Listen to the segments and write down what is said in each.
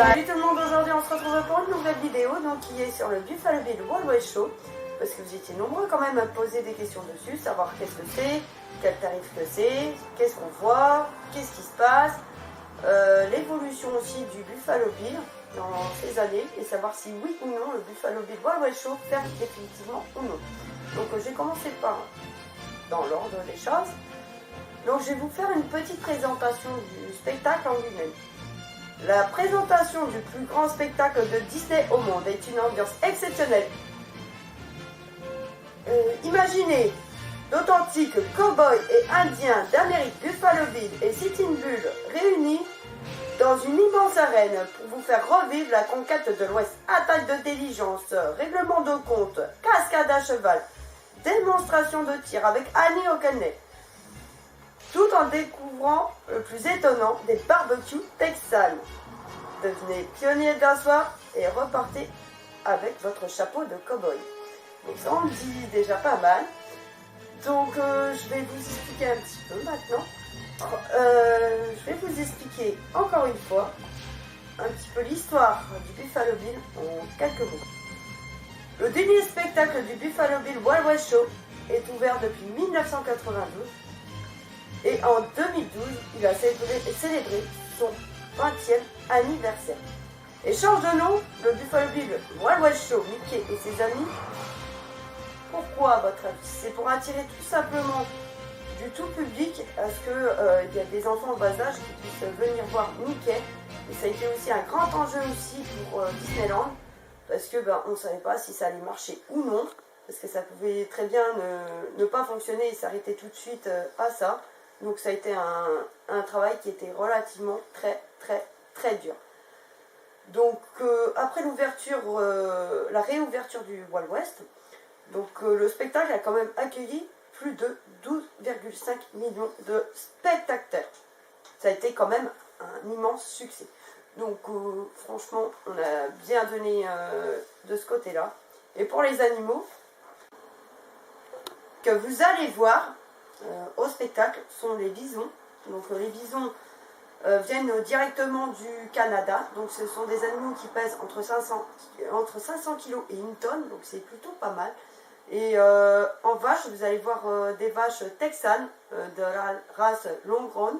Salut tout le monde, aujourd'hui on se retrouve pour une nouvelle vidéo donc qui est sur le Buffalo Bill Wild West Show, parce que vous étiez nombreux quand même à me poser des questions dessus, savoir qu'est-ce que c'est, quel tarif que c'est, qu'est-ce qu'on voit, qu'est-ce qui se passe, l'évolution aussi du Buffalo Bill dans ces années et savoir si oui ou non le Buffalo Bill Wild West Show ferme définitivement ou non. Donc j'ai commencé par dans l'ordre des choses. Donc je vais vous faire une petite présentation du spectacle en lui-même. La présentation du plus grand spectacle de Disney au monde est une ambiance exceptionnelle. Imaginez d'authentiques cow-boys et indiens d'Amérique, Buffalo Bill et Sitting Bull réunis dans une immense arène pour vous faire revivre la conquête de l'Ouest. Attaque de diligence, règlement de compte, cascade à cheval, démonstration de tir avec Annie O'Kenney. Tout en découvrant le plus étonnant des barbecues texanes. Devenez pionnier d'un soir et repartez avec votre chapeau de cow-boy. Donc ça on dit déjà pas mal. Donc je vais vous expliquer un petit peu maintenant. Je vais vous expliquer encore une fois un petit peu l'histoire du Buffalo Bill en quelques mots. Le dernier spectacle du Buffalo Bill Wild West Show est ouvert depuis 1992. Et en 2012, il a célébré son 20e anniversaire. Et change de nom, le Buffalo Bill Wild West Show, Mickey et ses amis. Pourquoi à votre avis? C'est pour attirer tout simplement du tout public, parce que y a des enfants au bas âge qui puissent venir voir Mickey. Et ça a été aussi un grand enjeu aussi pour Disneyland, parce que on ne savait pas si ça allait marcher ou non, parce que ça pouvait très bien ne pas fonctionner et s'arrêter tout de suite à ça. Donc ça a été un travail qui était relativement très dur. Donc après l'ouverture, la réouverture du Wild West, donc le spectacle a quand même accueilli plus de 12,5 millions de spectateurs. Ça a été quand même un immense succès. Donc franchement, on a bien donné de ce côté-là. Et pour les animaux que vous allez voir au spectacle sont les bisons. Donc les bisons viennent directement du Canada. Donc ce sont des animaux qui pèsent entre 500 kg et 1 tonne. Donc c'est plutôt pas mal. Et en vache, vous allez voir des vaches texanes de la race Longhorn.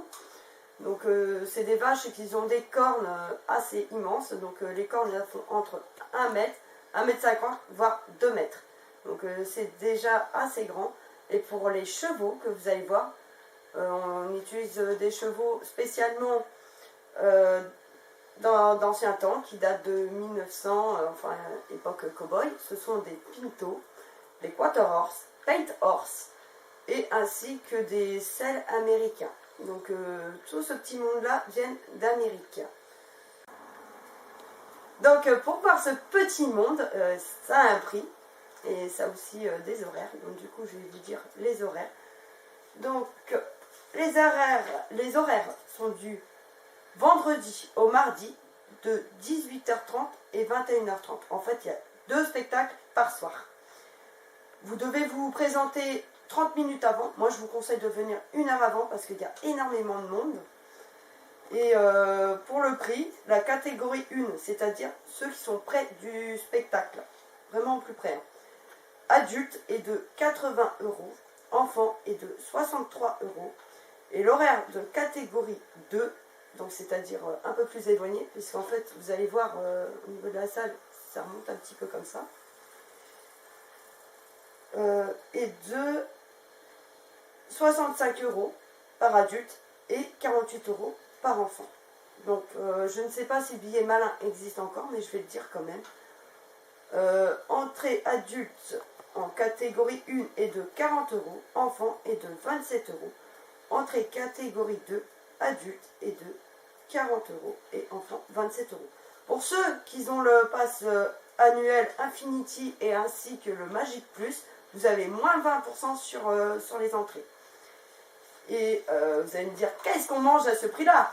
Donc c'est des vaches qui ont des cornes assez immenses. Donc les cornes font entre 1 mètre, 1,50 m, voire 2 mètres. Donc c'est déjà assez grand. Et pour les chevaux que vous allez voir, on utilise des chevaux spécialement d'anciens temps, qui datent de 1900, enfin époque cowboy. Ce sont des pintos, des quarter horse, paint horse, et ainsi que des selles américains. Donc tout ce petit monde-là vient d'Amérique. Donc pour voir ce petit monde, ça a un prix. Et ça aussi des horaires. Donc du coup, je vais vous dire les horaires. Donc les horaires sont du vendredi au mardi de 18h30 et 21h30. En fait, il y a 2 spectacles par soir. Vous devez vous présenter 30 minutes avant. Moi, je vous conseille de venir 1 heure avant parce qu'il y a énormément de monde. Et pour le prix, la catégorie 1, c'est-à-dire ceux qui sont près du spectacle, vraiment plus près, adulte est de 80 €, enfant est de 63 €. Et l'horaire de catégorie 2, donc c'est-à-dire un peu plus éloigné, puisqu'en fait vous allez voir au niveau de la salle, ça remonte un petit peu comme ça, est de 65 € par adulte et 48 € par enfant. Donc je ne sais pas si le billet malin existe encore, mais je vais le dire quand même. Entrée adulte en catégorie 1 est de 40 €, enfant est de 27 €. Entrée catégorie 2, adulte est de 40 € et enfant 27 €. Pour ceux qui ont le pass annuel Infinity et ainsi que le Magic Plus, vous avez moins 20% sur les entrées. Et vous allez me dire, qu'est-ce qu'on mange à ce prix-là?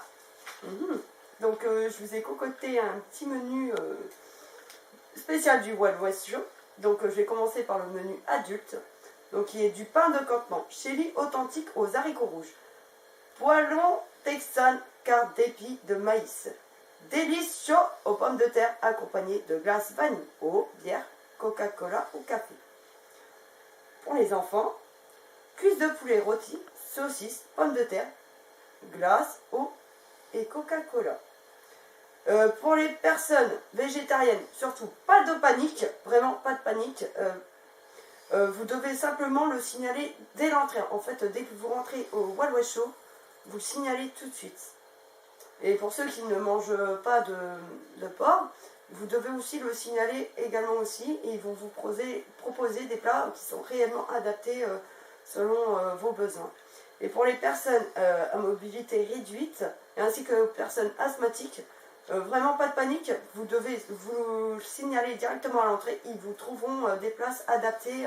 Donc je vous ai concocté un petit menu spécial du Wild West Show. Donc je vais commencer par le menu adulte, donc qui est du pain de campement, chili authentique aux haricots rouges, poêlon texan quart d'épi de maïs, délices chauds aux pommes de terre accompagnés de glace vanille, eau, bière, Coca-Cola ou café. Pour les enfants, cuisses de poulet rôti, saucisses, pommes de terre, glace, eau et Coca-Cola. Pour les personnes végétariennes, surtout pas de panique, vraiment pas de panique. Vous devez simplement le signaler dès l'entrée. En fait, dès que vous rentrez au Wild West Show, vous le signalez tout de suite. Et pour ceux qui ne mangent pas de porc, vous devez aussi le signaler également aussi. Et ils vont vous proposer des plats qui sont réellement adaptés selon vos besoins. Et pour les personnes à mobilité réduite, ainsi que les personnes asthmatiques, vraiment pas de panique, vous devez vous signaler directement à l'entrée. Ils vous trouveront des places adaptées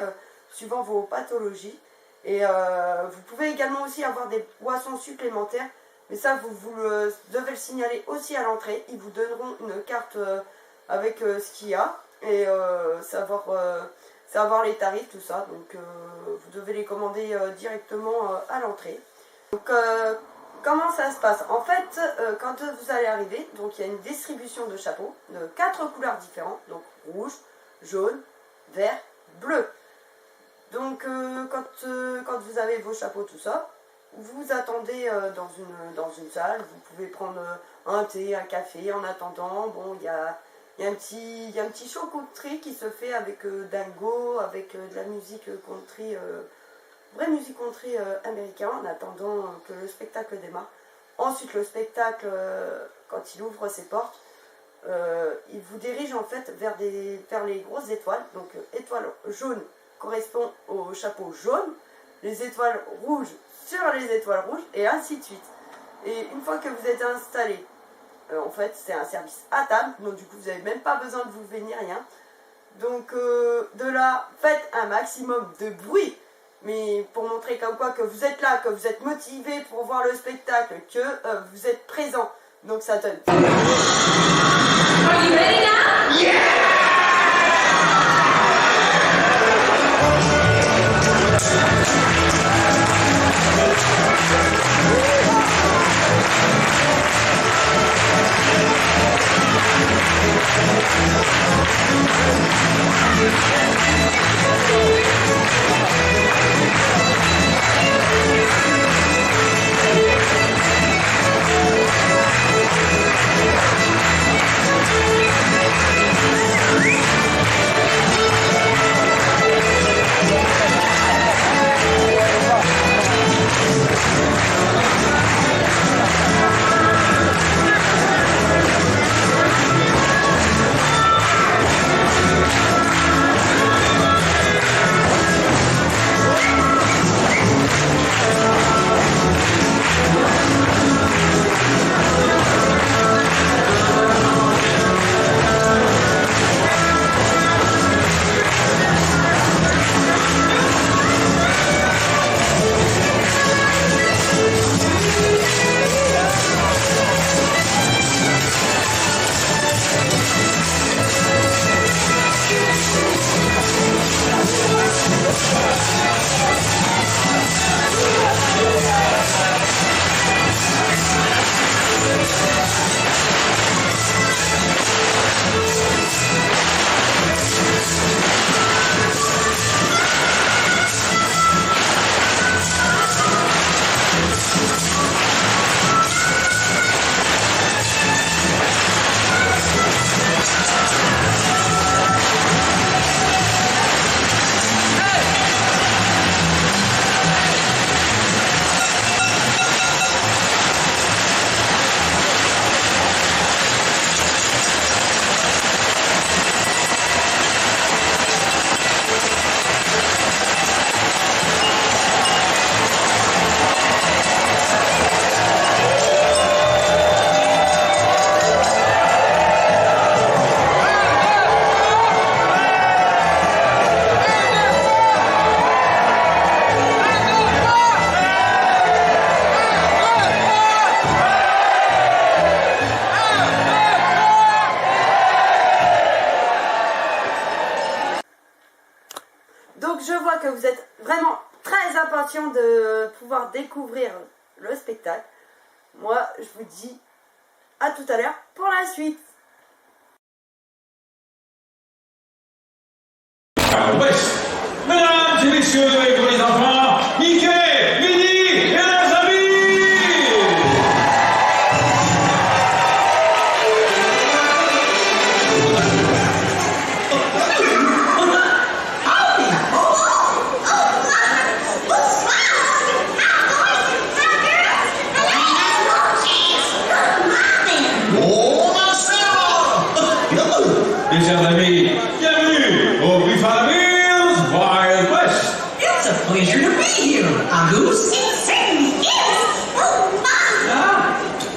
suivant vos pathologies. Et vous pouvez également aussi avoir des boissons supplémentaires. Mais ça, vous devez le signaler aussi à l'entrée. Ils vous donneront une carte avec ce qu'il y a et savoir les tarifs, tout ça. Donc, vous devez les commander directement à l'entrée. Donc, comment ça se passe? En fait, quand vous allez arriver, donc il y a une distribution de chapeaux de 4 couleurs différentes. Donc, rouge, jaune, vert, bleu. Donc, quand vous avez vos chapeaux, tout ça, vous attendez dans une salle, vous pouvez prendre un thé, un café en attendant. Bon, il y a un petit show country qui se fait avec Dingo, avec de la musique country, vraie musique country américaine, en attendant que le spectacle démarre. Ensuite, le spectacle, quand il ouvre ses portes, il vous dirige en fait vers les grosses étoiles. Donc, étoile jaune correspond au chapeau jaune, les étoiles rouges sur les étoiles rouges, et ainsi de suite. Et une fois que vous êtes installé, en fait, c'est un service à table, donc du coup, vous n'avez même pas besoin de vous lever ni rien. Donc, de là, faites un maximum de bruit, mais pour montrer comme quoi que vous êtes là, que vous êtes motivé pour voir le spectacle, que vous êtes présent. Donc, ça donne... Are you ready now? Yeah! Donc je vois que vous êtes vraiment très impatient de pouvoir découvrir le spectacle. Moi, je vous dis À tout à l'heure pour la suite. Mesdames et messieurs, pour les enfants, Mickey, Minnie et leurs amis! Mes chers amis, bienvenue au Buffalo Bills Wild West! It's a pleasure to be here. A goose?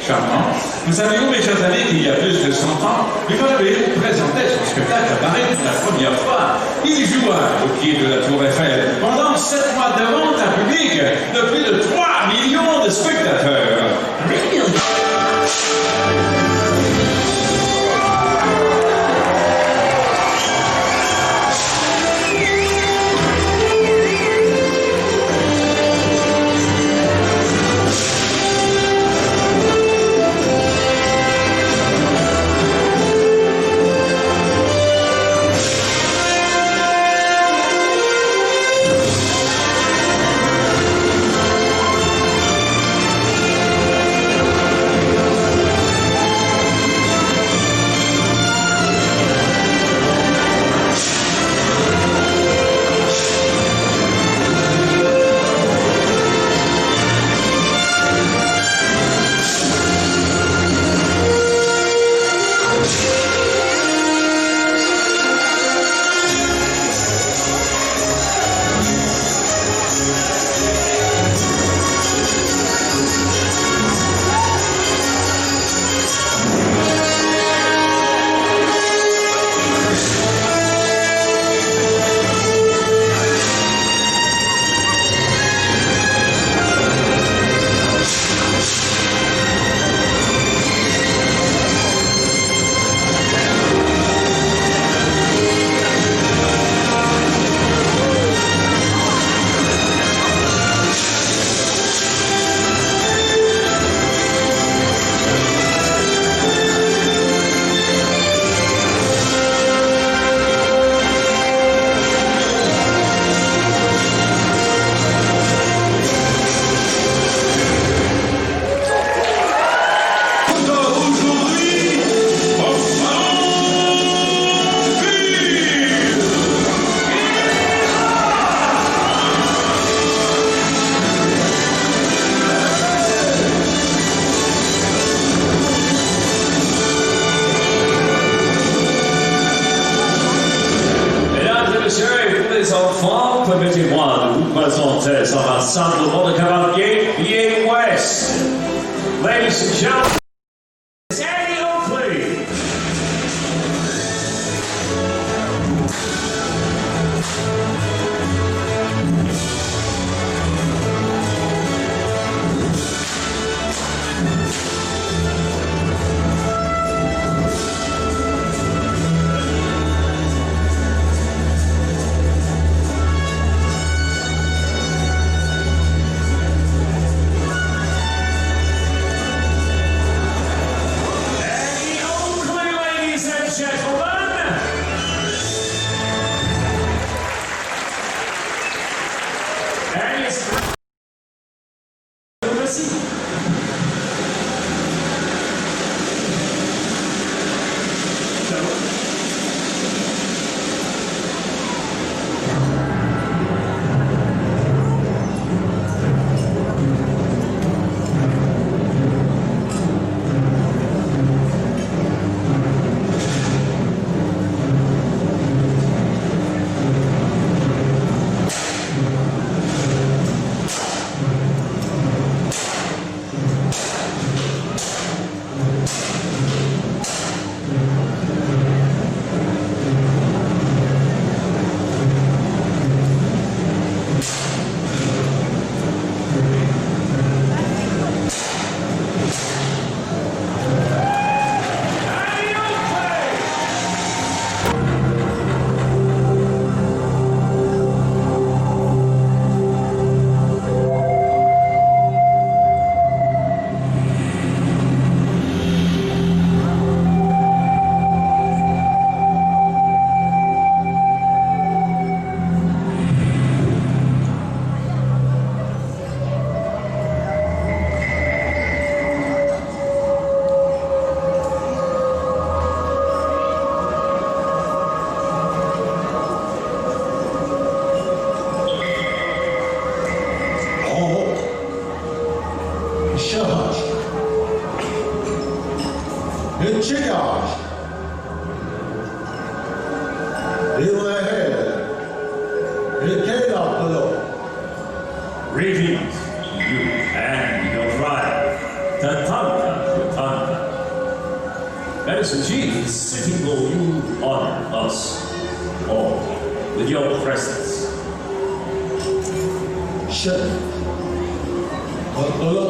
Charmant. Nous savions, mes chers amis, qu'il y a plus de 100 ans, Buffalo Bill présentait son spectacle à Paris pour la première fois. Il joua au pied de la Tour Eiffel pendant 7 mois de vente à public de plus de 3 millions de spectateurs. 3 million. Permettez-moi de vous présenter son rassemblement de cavaliers liés West. Ladies and gentlemen, it's Annie Oakley. Professor G, this Sitting Bull, you honor us all with your presence. Sure.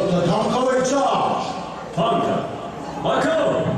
The Tonko in charge. Tonka, Michael!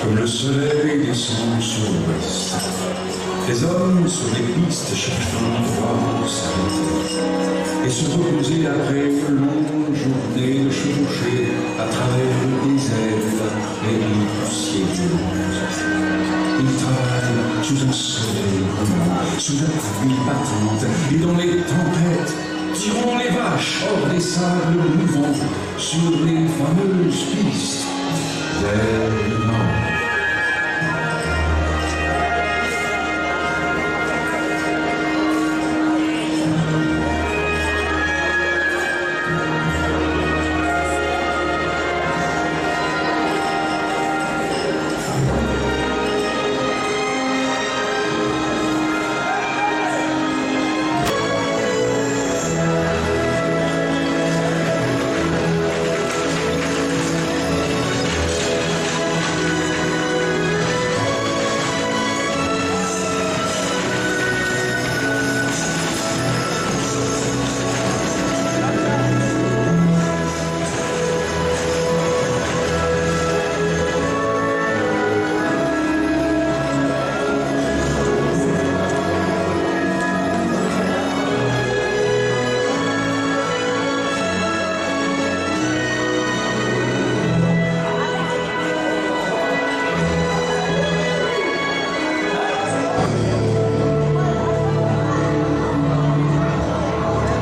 Comme le soleil descend sur l'ouest, les hommes sur les pistes cherchent un endroit pour s'arrêter et se reposer après une longue journée de chevauchée à travers le désert de la prairie poussiéreuse. Ils travaillent sous un soleil roulant, sous la pluie battante et dans les tempêtes, tirant les vaches hors des sables mouvants sur les fameuses pistes vers le nord.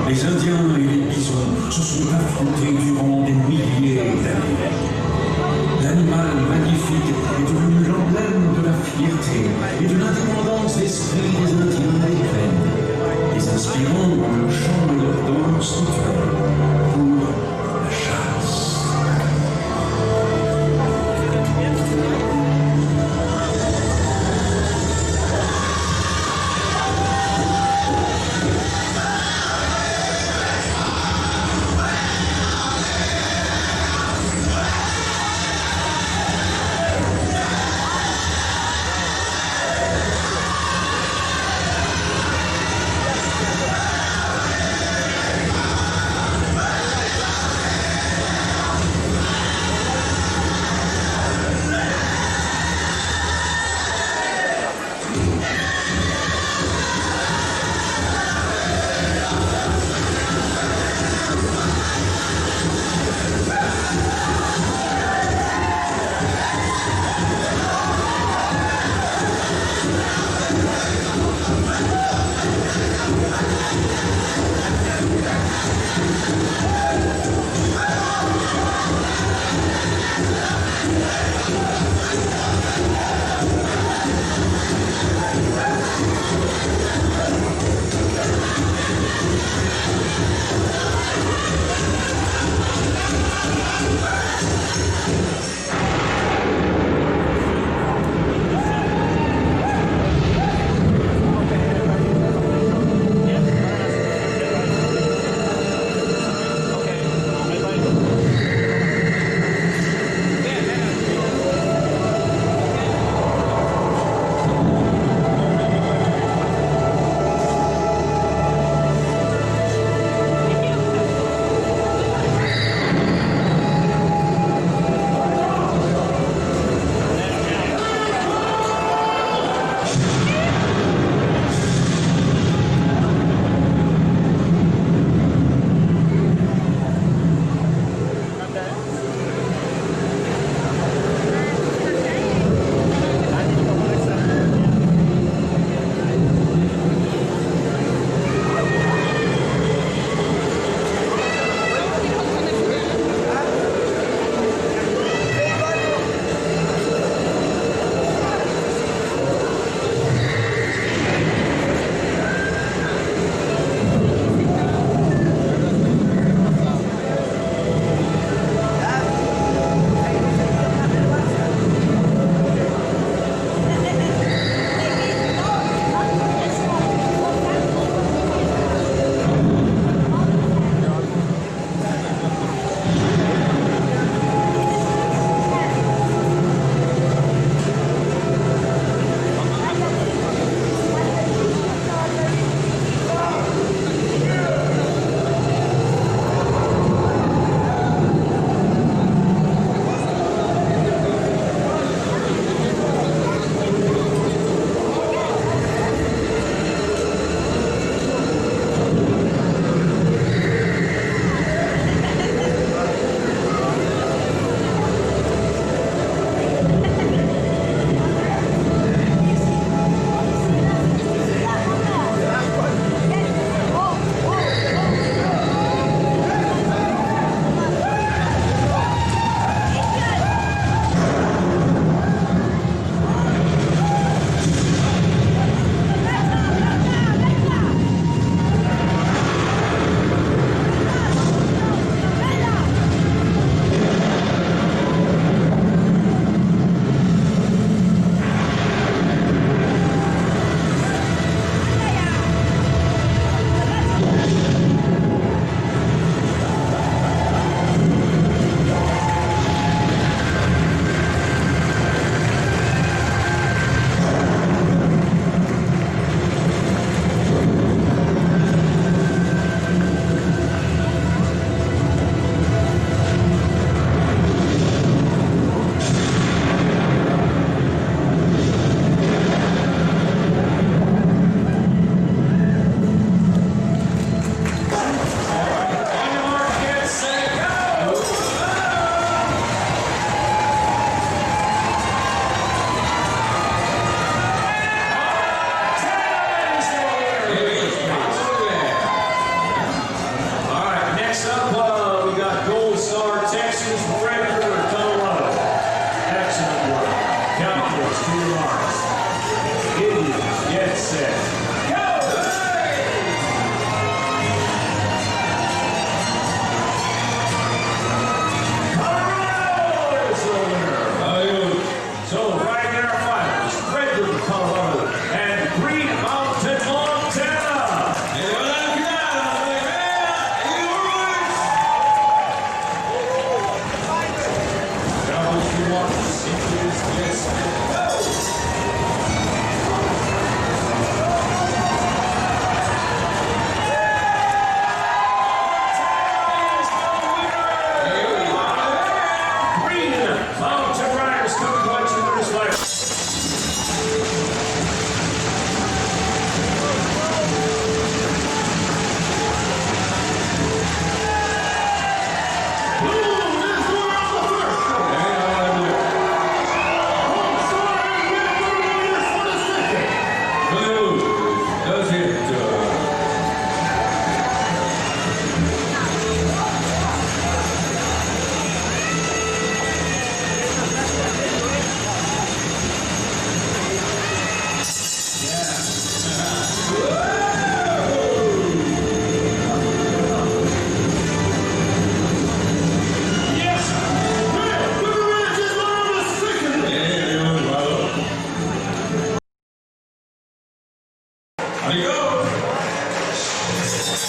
Les Indiens et les bisons se sont affrontés durant des milliers d'années. L'animal magnifique est devenu l'emblème de la fierté et de l'indépendance d'esprit des Indiens et des plaines, les inspirant dans le chant de leur danse rituelle pour la chasse.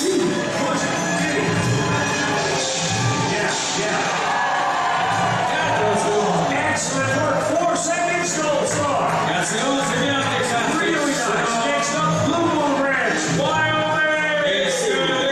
push, dig. Yeah. Excellent work. 4 seconds, Gold Star. Merci, c'est bien, Texas. Really nice. Next up, Blue Moon Ranch, Wyoming. Et sur les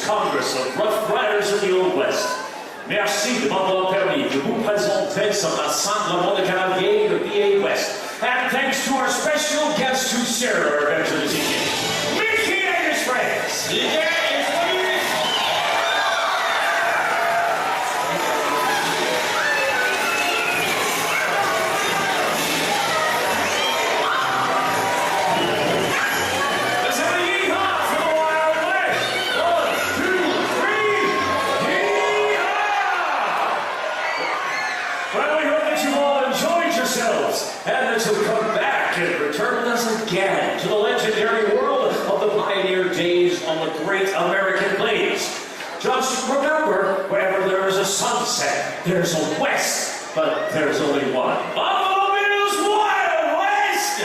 Congress of Rough Riders of the Old West. Merci de m'avoir permis de vous présenter ce rassemblement de cavaliers de VA West. And thanks to our special guest who shared our adventure this evening, Mickey and his friends. And that you'll come back and return us again to the legendary world of the pioneer days on the great American plains. Just remember, wherever there is a sunset, there's a west, but there's only one. Buffalo Bills Wild West!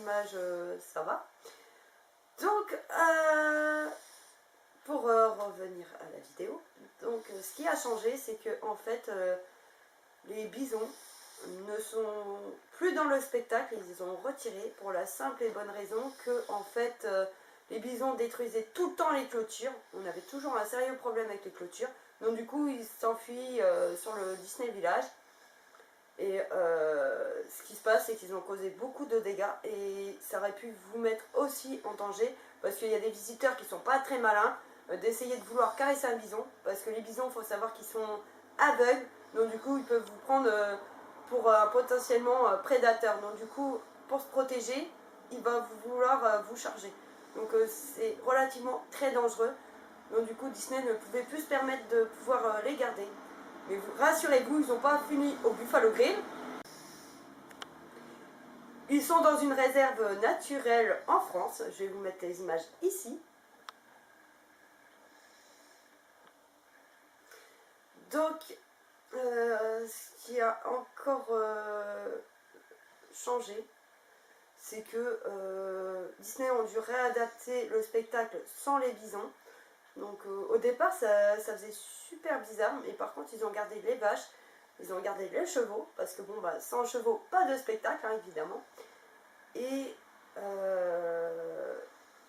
images, ça va. Donc, pour revenir à la vidéo, donc ce qui a changé, c'est que en fait, les bisons ne sont plus dans le spectacle, ils ont retiré pour la simple et bonne raison que en fait, les bisons détruisaient tout le temps les clôtures. On avait toujours un sérieux problème avec les clôtures. Donc du coup, ils s'enfuient sur le Disney Village. Et ce qui se passe, c'est qu'ils ont causé beaucoup de dégâts et ça aurait pu vous mettre aussi en danger parce qu'il y a des visiteurs qui sont pas très malins d'essayer de vouloir caresser un bison parce que les bisons, il faut savoir qu'ils sont aveugles, donc du coup ils peuvent vous prendre pour un potentiellement prédateur. Donc du coup, pour se protéger, il va vouloir vous charger. Donc c'est relativement très dangereux. Donc du coup, Disney ne pouvait plus se permettre de pouvoir les garder. Mais rassurez-vous, ils n'ont pas fini au Buffalo Grill. Ils sont dans une réserve naturelle en France. Je vais vous mettre les images ici. Donc, ce qui a encore changé, c'est que Disney ont dû réadapter le spectacle sans les bisons. Donc au départ ça faisait super bizarre, mais par contre ils ont gardé les vaches, ils ont gardé les chevaux, parce que bon bah sans chevaux pas de spectacle hein, évidemment. Et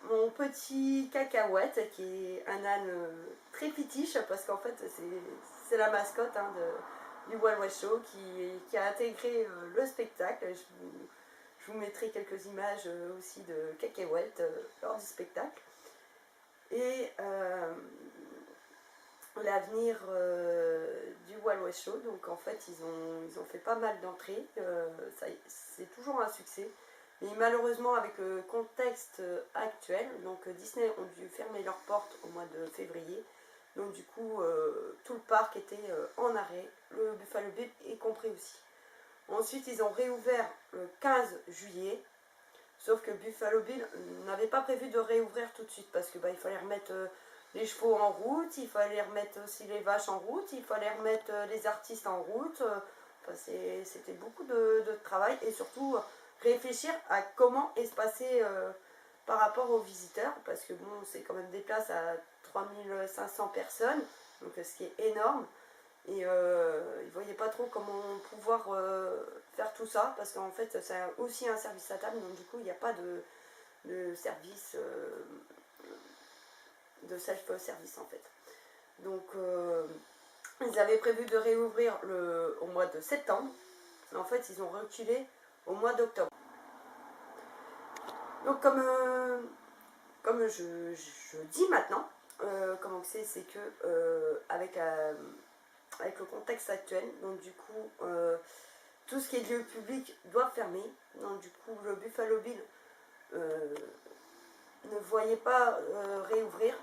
mon petit cacahuète qui est un âne très pitiche, parce qu'en fait c'est la mascotte hein, du Wild West Show qui a intégré le spectacle. Je vous mettrai quelques images aussi de cacahuètes lors du spectacle. Et l'avenir du Wild West Show, donc en fait ils ont fait pas mal d'entrées, c'est toujours un succès, mais malheureusement avec le contexte actuel, donc Disney ont dû fermer leurs portes au mois de février, donc du coup tout le parc était en arrêt, le Buffalo Bill y compris aussi. Ensuite ils ont réouvert le 15 juillet. Sauf que Buffalo Bill n'avait pas prévu de réouvrir tout de suite parce que il fallait remettre les chevaux en route, il fallait remettre aussi les vaches en route, il fallait remettre les artistes en route. Enfin, c'était beaucoup de travail et surtout réfléchir à comment espacer par rapport aux visiteurs parce que bon, c'est quand même des places à 3500 personnes, donc ce qui est énorme. Et ils ne voyaient pas trop comment pouvoir faire tout ça, parce qu'en fait c'est aussi un service à table, donc du coup il n'y a pas de service, de self-service en fait. Donc ils avaient prévu de réouvrir au mois de septembre, mais en fait ils ont reculé au mois d'octobre. Donc comme je dis maintenant, comment c'est que avec le contexte actuel, donc du coup tout ce qui est lieu public doit fermer, donc du coup le Buffalo Bill ne voyait pas réouvrir,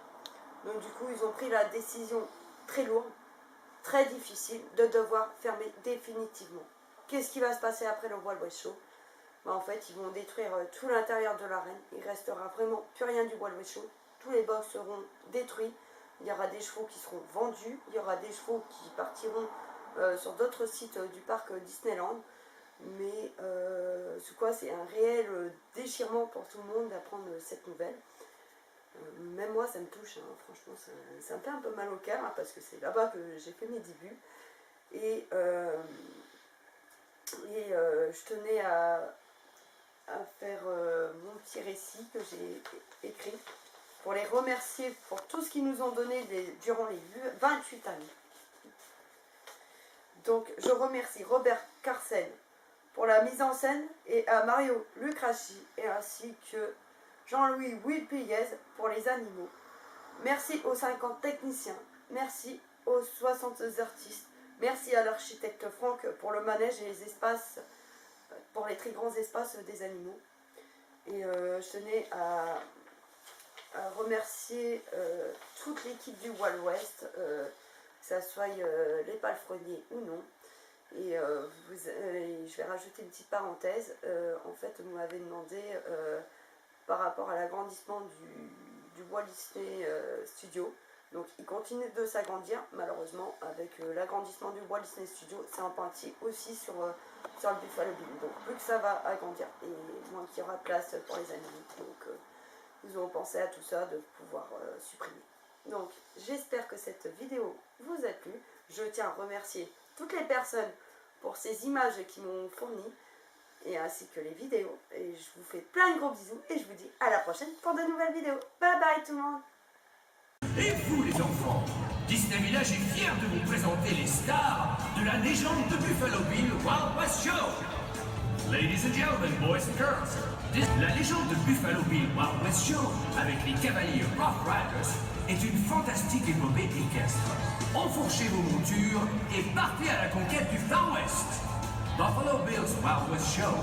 donc du coup ils ont pris la décision très lourde, très difficile de devoir fermer définitivement. Qu'est-ce qui va se passer après le Wild West Show? En fait ils vont détruire tout l'intérieur de l'arène, il restera vraiment plus rien du Wild West Show, tous les box seront détruits. Il y aura des chevaux qui seront vendus, il y aura des chevaux qui partiront sur d'autres sites du parc Disneyland. Mais c'est un réel déchirement pour tout le monde d'apprendre cette nouvelle. Même moi ça me touche, hein, franchement ça me fait un peu mal au cœur hein, parce que c'est là-bas que j'ai fait mes débuts. Et je tenais à faire mon petit récit que j'ai écrit, pour les remercier pour tout ce qu'ils nous ont donné durant les 28 années. Donc je remercie Robert Carsen pour la mise en scène et à Mario Lucraschi et ainsi que Jean-Louis Will Payez pour les animaux. Merci aux 50 techniciens, merci aux 60 artistes, merci à l'architecte Franck pour le manège et les espaces, pour les très grands espaces des animaux. Et je tenais à remercier toute l'équipe du Wild West, que ça soit les palefreniers ou non. Et je vais rajouter une petite parenthèse. En fait, vous m'avez demandé par rapport à l'agrandissement du Walt Disney Studio. Donc il continue de s'agrandir, malheureusement, avec l'agrandissement du Walt Disney Studio, c'est implanté aussi sur le Buffalo Bill. Donc plus que ça va agrandir et moins qu'il y aura de place pour les animaux. Donc ils ont pensé à tout ça de pouvoir supprimer. Donc j'espère que cette vidéo vous a plu. Je tiens à remercier toutes les personnes pour ces images qui m'ont fourni et ainsi que les vidéos. Et je vous fais plein de gros bisous et je vous dis à la prochaine pour de nouvelles vidéos. Bye bye tout le monde. Et vous les enfants, Disney Village est fier de vous présenter les stars de la légende de Buffalo Bill Wild West Show. Ladies and gentlemen, boys and girls, la légende de Buffalo Bill Wild West Show avec les cavaliers Rough Riders est une fantastique épopée équestre. Enfourchez vos montures et partez à la conquête du Far West. Buffalo Bill's Wild West Show,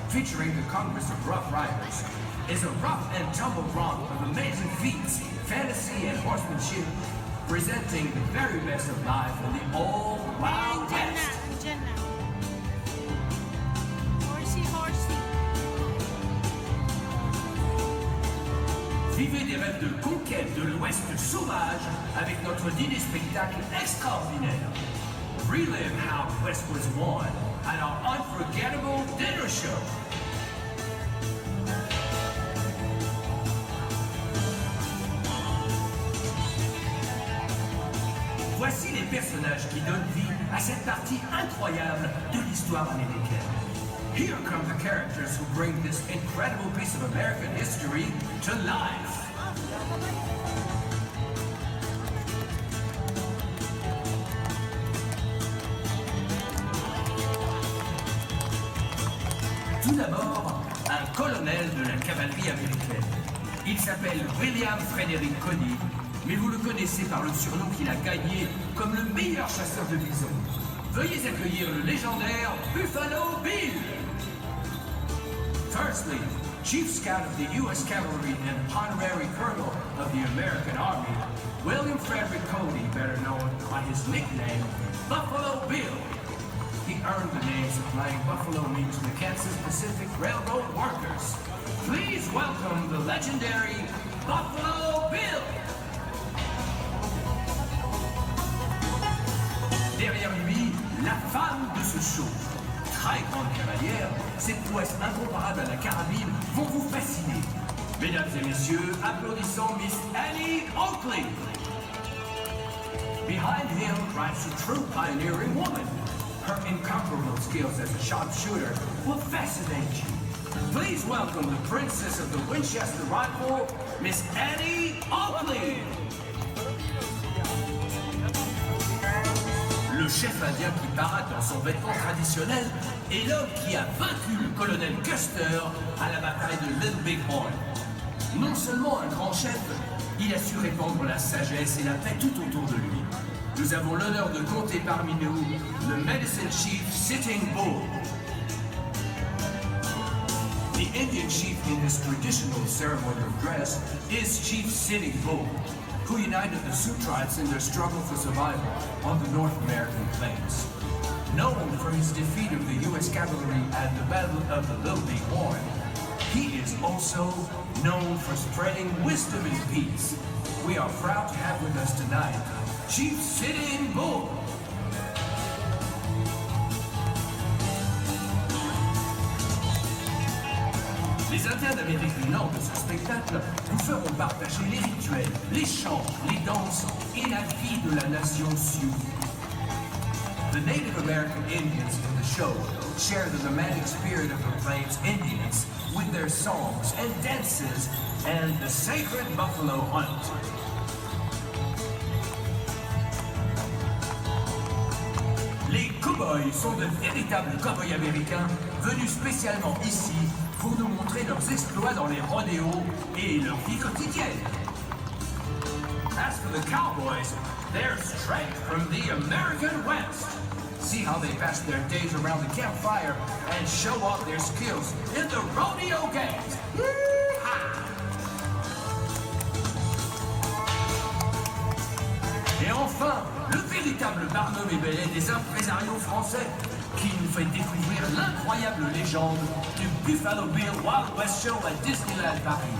featuring the Congress of Rough Riders, is a rough and tumble romp of amazing feats, fantasy and horsemanship, presenting the very best of life in the old Wild West. Vivez des rêves de conquête de l'Ouest sauvage avec notre dîner spectacle extraordinaire. Relive how the West was won at our unforgettable dinner show. Voici les personnages qui donnent vie à cette partie incroyable de l'histoire américaine. Here come the characters who bring this incredible piece of American history to life. Tout d'abord, un colonel de la cavalerie américaine. Il s'appelle William Frederick Cody, mais vous le connaissez par le surnom qu'il a gagné comme le meilleur chasseur de bisons. Veuillez accueillir le légendaire Buffalo Bill. Firstly, Chief Scout of the U.S. Cavalry and Honorary Colonel of the American Army, William Frederick Cody, better known by his nickname, Buffalo Bill. He earned the name supplying buffalo meat to the Kansas Pacific Railroad workers. Please welcome the legendary Buffalo Bill. Derrière lui, la femme de ce show. Très grande cavalière, ses prouesses incomparables à la carabine vont vous fasciner. Mesdames et messieurs, applaudissons Miss Annie Oakley. Behind him rides a true pioneering woman. Her incomparable skills as a sharpshooter will fascinate you. Please welcome the princess of the Winchester Rifle, Miss Annie Oakley. Le chef indien qui parade dans son vêtement traditionnel est l'homme qui a vaincu le colonel Custer à la bataille de Little Big Horn. Non seulement un grand chef, il a su répandre la sagesse et la paix tout autour de lui. Nous avons l'honneur de compter parmi nous le Medicine Chief Sitting Bull. The Indian chief in his traditional ceremonial dress is Chief Sitting Bull, who united the Sioux tribes in their struggle for survival on the North American plains. Known for his defeat of the U.S. cavalry at the Battle of the Little Big Horn, he is also known for spreading wisdom and peace. We are proud to have with us tonight Chief Sitting Bull. Les Indiens d'Amérique du Nord de ce spectacle vous feront partager les rituels, les chants, les danses et la vie de la nation Sioux. The Native American Indians in the show share the nomadic spirit of the Plains Indians with their songs and dances and the sacred buffalo hunt. Les cow-boys sont de véritables cow-boys américains venus spécialement ici pour nous montrer leurs exploits dans les rodéos et leur vie quotidienne. As for the cowboys, they're straight from the American West. See how they pass their days around the campfire and show off their skills in the rodeo games. Yee-haw! Et enfin, le véritable Barnum et Bailey des impresarios français qui nous fait découvrir l'incroyable légende du Buffalo Bill Wild West Show à Disneyland Paris,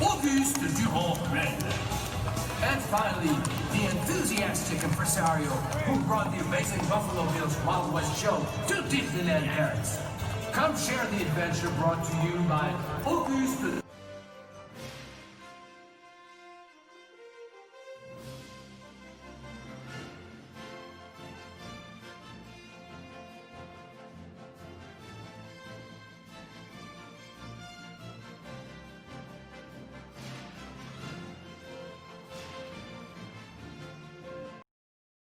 Auguste Durand-Ruel. And finally, the enthusiastic impresario who brought the amazing Buffalo Bills Wild West show to Disneyland Paris. Come share the adventure brought to you by Auguste